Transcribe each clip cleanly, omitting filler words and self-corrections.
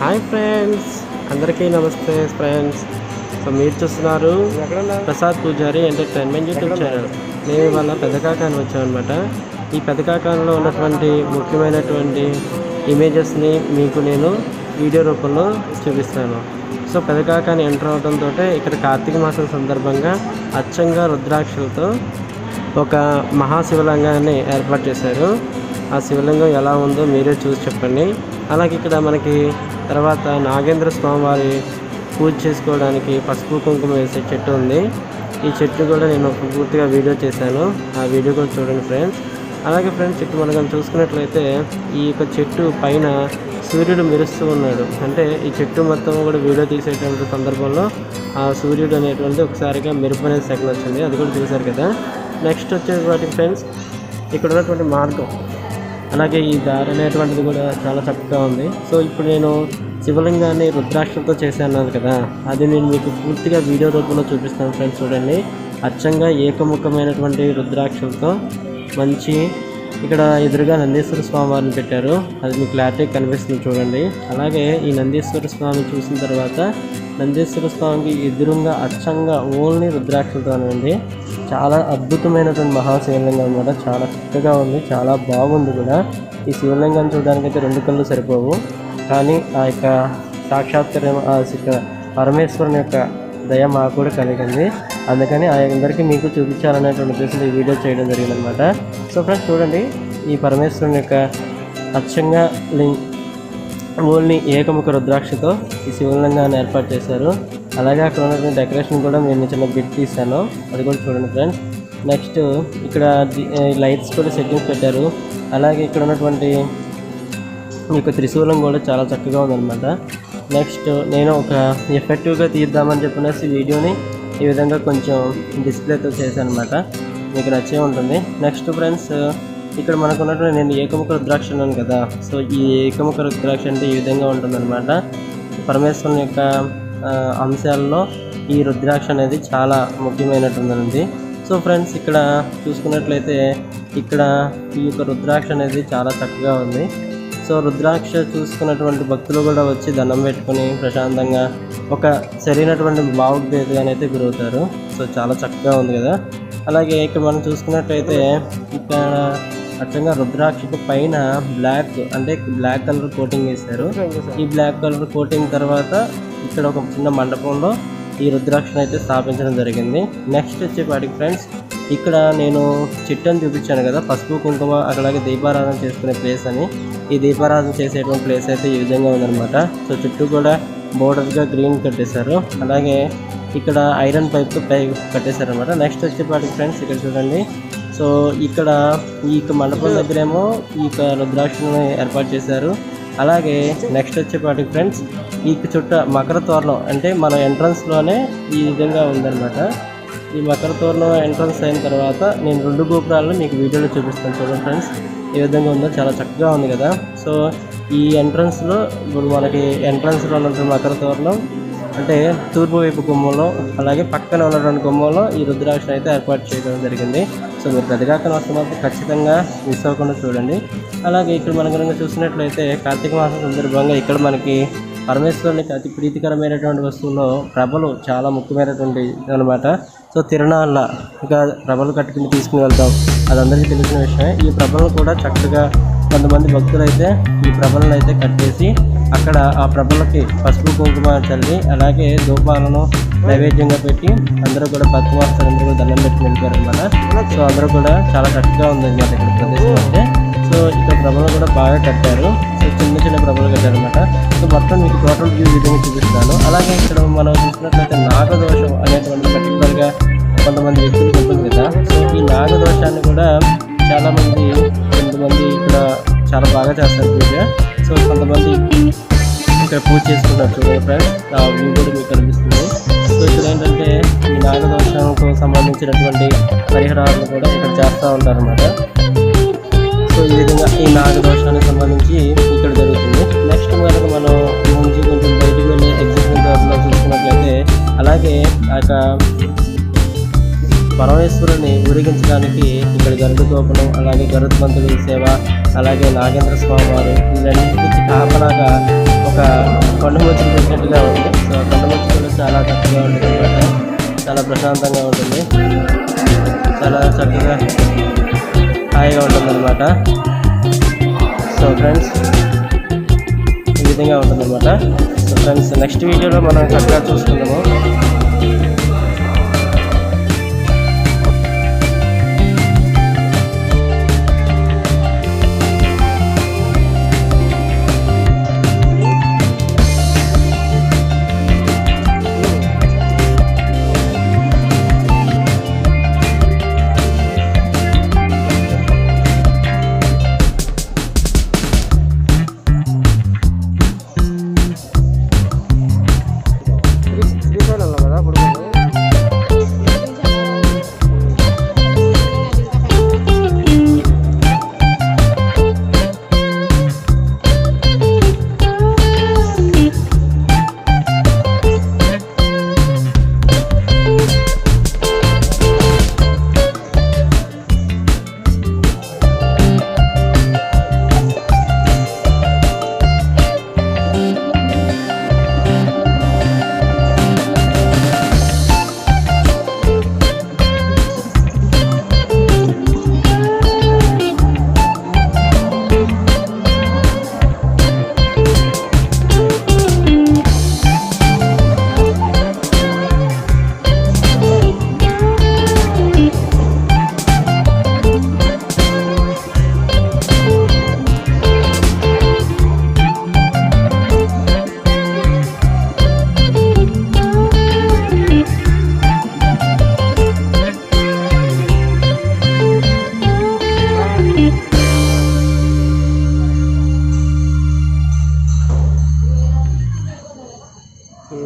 Hi friends, అందరికీ నమస్తే friends. So మీరు చూస్తున్నారు ప్రసాద్ పూజారి ఎంటర్టైన్మెంట్ యూట్యూబ్ ఛానల్. నేను ఇవాళ పెదకాకాని వచ్చామన్నమాట. ఈ పెదకాకానిలో ఉన్నటువంటి ముఖ్యమైనటువంటి ఇమేజెస్ని మీకు నేను వీడియో రూపంలో చూపిస్తాను. సో పెదకాకాని ఎంటర్ అవడంతో ఇక్కడ కార్తీక మాసం సందర్భంగా అచ్చంగా రుద్రాక్షలతో ఒక మహాశివలింగాన్ని ఏర్పాటు చేశారు. ఆ శివలింగం ఎలా ఉందో మీరే చూసి చెప్పండి. అలాగే ఇక్కడ మనకి తర్వాత నాగేంద్ర స్వామి వారి పూజ చేసుకోవడానికి పసుపు కుంకుమ వేసే చెట్టు ఉంది. ఈ చెట్టు కూడా నేను పూర్తిగా వీడియో చేశాను, ఆ వీడియో కూడా చూడండి ఫ్రెండ్స్. అలాగే ఫ్రెండ్స్, ఇక్కడ మనం చూసుకున్నట్లయితే ఈ యొక్క చెట్టు పైన సూర్యుడు మెరుస్తూ ఉన్నాడు. అంటే ఈ చెట్టు మొత్తం కూడా వీడియో తీసేటువంటి సందర్భంలో ఆ సూర్యుడు అనేటువంటి ఒకసారిగా మెరుపు అనేది సెకండ్ వచ్చింది, అది కూడా చూశారు కదా. నెక్స్ట్ వచ్చేటువంటి ఫ్రెండ్స్, ఇక్కడ ఉన్నటువంటి మార్గం అలాగే ఈ దారి అనేటువంటిది కూడా చాలా చక్కగా ఉంది. సో ఇప్పుడు నేను శివలింగాన్ని రుద్రాక్షలతో చేశాను కదా, అది నేను మీకు పూర్తిగా వీడియో రూపంలో చూపిస్తాను ఫ్రెండ్స్. చూడండి, అచ్చంగా ఏకముఖమైనటువంటి రుద్రాక్షలతో మంచి ఇక్కడ ఎదురుగా నందీశ్వర స్వామి వారిని పెట్టారు, అది మీకు క్లారిటీ కనిపిస్తుంది చూడండి. అలాగే ఈ నందీశ్వర స్వామి చూసిన తర్వాత నందీశ్వర స్వామికి ఎదురుగా అచ్చంగా ఓన్లీ రుద్రాక్షలతోనండి. చాలా అద్భుతమైనటువంటి మహాశివలింగం అన్నమాట. చాలా చక్కగా ఉంది, చాలా బాగుంది కూడా. ఈ శివలింగాన్ని చూడడానికి అయితే రెండు కళ్ళు సరిపోవు, కానీ ఆ యొక్క సాక్షాత్కారం ఆ పరమేశ్వరుని యొక్క దయ మాకు కూడా కలిగింది. అందుకని ఆ అందరికీ మీకు చూపించాలనేటువంటి ఉద్దేశంతో ఈ వీడియో చేయడం జరిగిందనమాట. సో ఫ్రెండ్స్ చూడండి, ఈ పరమేశ్వరుని యొక్క అచ్చంగా ఓన్లీ ఏకముఖ రుద్రాక్షతో ఈ శివలింగాన్ని ఏర్పాటు చేశారు. అలాగే అక్కడ ఉన్నటువంటి డెకరేషన్ కూడా నేను చిన్న బిట్ తీశాను, అది కూడా చూడండి ఫ్రెండ్స్. నెక్స్ట్ ఇక్కడ లైట్స్ కూడా సెట్టింగ్స్ పెట్టారు. అలాగే ఇక్కడ ఉన్నటువంటి ఈ యొక్క త్రిశూలం కూడా చాలా చక్కగా ఉందన్నమాట. నెక్స్ట్ నేను ఒక ఎఫెక్టివ్గా తీద్దామని చెప్పనేసి వీడియోని ఈ విధంగా కొంచెం డిస్ప్లేతో చేశాను అనమాట, మీకు నచ్చే ఉంటుంది. నెక్స్ట్ ఫ్రెండ్స్, ఇక్కడ మనకు ఉన్నటువంటి నేను ఏకముఖ రుద్రాక్ష అన్నాను కదా. సో ఈ ఏకముఖ రుద్రాక్ష అంటే ఈ విధంగా ఉంటుందన్నమాట. పరమేశ్వరుని యొక్క అంశాలలో ఈ రుద్రాక్ష అనేది చాలా ముఖ్యమైనటువంటిది. సో ఫ్రెండ్స్, ఇక్కడ చూసుకున్నట్లయితే ఇక్కడ ఈ యొక్క రుద్రాక్ష అనేది చాలా చక్కగా ఉంది. సో రుద్రాక్ష చూసుకున్నటువంటి భక్తులు కూడా వచ్చి దండం పెట్టుకుని ప్రశాంతంగా ఒక సరైనటువంటి భావోద్వేగానైతే గురవుతారు. సో చాలా చక్కగా ఉంది కదా. అలాగే ఇక్కడ మనం చూసుకున్నట్లయితే ఇక్కడ అచ్చంగా రుద్రాక్షకు పైన బ్లాక్ కలర్ కోటింగ్ వేశారు. ఈ బ్లాక్ కలర్ కోటింగ్ తర్వాత ఇక్కడ ఒక చిన్న మండపంలో ఈ రుద్రాక్షను అయితే స్థాపించడం జరిగింది. నెక్స్ట్ వచ్చేపాటికి ఫ్రెండ్స్, ఇక్కడ నేను చిట్టని చూపించాను కదా, పసుపు కుంకుమ అలాగే దీపారాధన చేసుకునే ప్లేస్ అని. ఈ దీపారాధన చేసేటువంటి ప్లేస్ అయితే ఈ విధంగా ఉందన్నమాట. సో చుట్టూ కూడా బోర్డర్గా గ్రీన్ కట్టేశారు. అలాగే ఇక్కడ ఐరన్ పైప్తో కట్టేశారు అనమాట. నెక్స్ట్ వచ్చేపాటికి ఫ్రెండ్స్, ఇక్కడ చూడండి. సో ఇక్కడ ఈ మండపం దగ్గరేమో ఈ రుద్రాక్షను ఏర్పాటు చేశారు. అలాగే నెక్స్ట్ వచ్చేపాటికి ఫ్రెండ్స్, ఈ చుట్టూ మకర తోరణం అంటే మన ఎంట్రన్స్లోనే ఈ విధంగా ఉందన్నమాట. ఈ మకర తోరణం ఎంట్రన్స్ అయిన తర్వాత నేను రెండు గోపురాలను మీకు వీడియోలో చూపిస్తాను చూడండి ఫ్రెండ్స్, ఏ విధంగా ఉందో చాలా చక్కగా ఉంది కదా. సో ఈ ఎంట్రన్స్లో ఇప్పుడు మనకి ఎంట్రన్స్లో ఉన్నటువంటి మకర తోరణం అంటే తూర్పు వైపు గుమ్మంలో, అలాగే పక్కన ఉన్నటువంటి గుమ్మంలో ఈ రుద్రాక్ష అయితే ఏర్పాటు చేయడం జరిగింది. సో మీరు పెదకాకాని వస్తున్నప్పుడు ఖచ్చితంగా మిస్ అవ్వకుండా చూడండి. అలాగే ఇక్కడ మనం కనుక చూసినట్లయితే కార్తీక మాసం సందర్భంగా ఇక్కడ మనకి పరమేశ్వరునికి అతి ప్రీతికరమైనటువంటి వస్తువుల్లో ప్రభలు చాలా ముఖ్యమైనటువంటి అనమాట. సో తిరణాల ఇంకా ప్రభలు కట్టుకుని తీసుకుని వెళ్తాం, అది అందరికీ తెలిసిన విషయమే. ఈ ప్రభలను కూడా చక్కగా కొంతమంది భక్తులు అయితే ఈ ప్రభలను అయితే కట్టేసి అక్కడ ఆ ప్రభలకి పసుపు కుంకుమ చల్లి అలాగే ధూపాలను నైవేద్యంగా పెట్టి అందరూ కూడా భక్తవాసులు అందరూ కూడా దండం పెట్టి వెళ్ళిపోయారు అనమాట. సో అందరూ కూడా చాలా చక్కగా ఉందన్నమాట ఇక్కడ ప్రదేశం అయితే. సో ఇక్కడ ప్రభలు కూడా బాగా కట్టారు. సో చిన్న చిన్న ప్రభలు కట్టారు అనమాట. సో మొత్తం మీకు టోటల్ వ్యూ విధంగా చూపిస్తాను. అలాగే ఇక్కడ మనం చూసినట్లయితే నాగదోషం అనేటువంటి పర్టికులర్గా కొంతమంది వ్యక్తులు ఉంటుంది కదా. సో ఈ నాగదోషాన్ని కూడా కొంతమంది ఇక్కడ చాలా బాగా చేస్తారు పూజ. సో కొంతమంది ఇక్కడ పూజ చేసుకుంటారు చూడండి ఫ్రెండ్స్, ఆ వ్యూ కూడా మీకు కనిపిస్తుంది. సో ఇక్కడ ఏంటంటే ఈ నాగదోషంకు సంబంధించినటువంటి పరిహారాలను కూడా ఇక్కడ చేస్తూ ఉంటారు అన్నమాట. సో ఈ విధంగా ఈ నాగదోషానికి సంబంధించి ఇక్కడ జరుగుతుంది. నెక్స్ట్ కనుక మనం నుంచి కొంచెం బయటికి వెళ్ళి ఎగ్జిబిషన్ ద్వారా చూసుకున్నట్లయితే అలాగే ఆ యొక్క పరమేశ్వరుని ఊరేగించడానికి ఇక్కడ గరుడ గోపురం, అలాగే గరుత్మంతుడి సేవ, అలాగే నాగేంద్ర స్వామి వారు, వీళ్ళన్నింటికి కాపలాగా ఒక కొండముచ్చులు పెట్టినట్టుగా ఉంది. సో కొండముచ్చులు చాలా చక్కగా ఉంటుంది అనమాట. చాలా ప్రశాంతంగా ఉంటుంది, చాలా చక్కగా హాయిగా ఉంటుంది అనమాట. సో ఫ్రెండ్స్ ఈ విధంగా ఉంటుంది అనమాట. సో ఫ్రెండ్స్ నెక్స్ట్ వీడియోలో మనం చక్కగా చూసుకుందాము. శ్రీశైలంలో కదా పడుకుంది.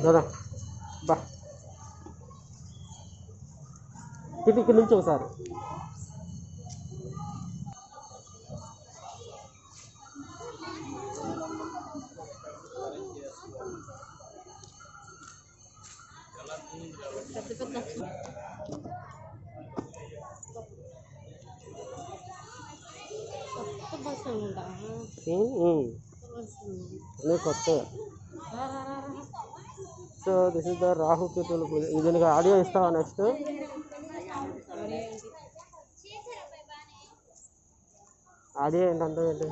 కదా బా ఇక్కడ నుంచి ఒకసారి కొత్త. సో దిస్ ఇస్ ద రాహుకేతుల పూజ. దీనికి ఆడియో ఇస్తావా నెక్స్ట్? ఆడియో ఏంటంటే ఏంటి?